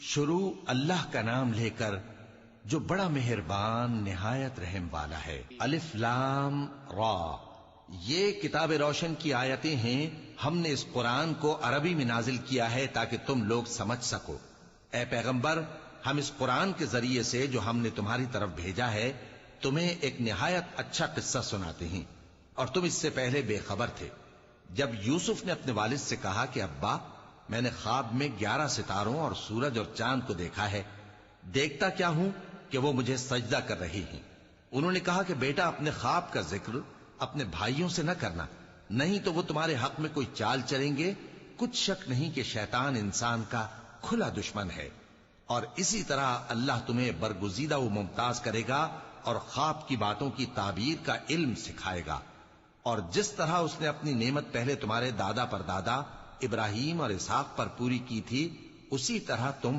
شروع اللہ کا نام لے کر جو بڑا مہربان نہایت رحم والا ہے۔ الف لام را، یہ کتاب روشن کی آیتیں ہیں۔ ہم نے اس قرآن کو عربی میں نازل کیا ہے تاکہ تم لوگ سمجھ سکو۔ اے پیغمبر، ہم اس قرآن کے ذریعے سے جو ہم نے تمہاری طرف بھیجا ہے تمہیں ایک نہایت اچھا قصہ سناتے ہیں، اور تم اس سے پہلے بے خبر تھے۔ جب یوسف نے اپنے والد سے کہا کہ ابا، میں نے خواب میں 11 ستاروں اور سورج اور چاند کو دیکھا ہے، دیکھتا کیا ہوں کہ وہ مجھے سجدہ کر رہی ہیں۔ انہوں نے کہا کہ بیٹا، اپنے خواب کا ذکر اپنے بھائیوں سے نہ کرنا، نہیں تو وہ تمہارے حق میں کوئی چال چلیں گے۔ کچھ شک نہیں کہ شیطان انسان کا کھلا دشمن ہے، اور اسی طرح اللہ تمہیں برگزیدہ و ممتاز کرے گا اور خواب کی باتوں کی تعبیر کا علم سکھائے گا۔ اور جس طرح اس نے اپنی نعمت پہلے تمہارے دادا پر دادا ابراہیم اور اسحاق پر پوری کی تھی، اسی طرح تم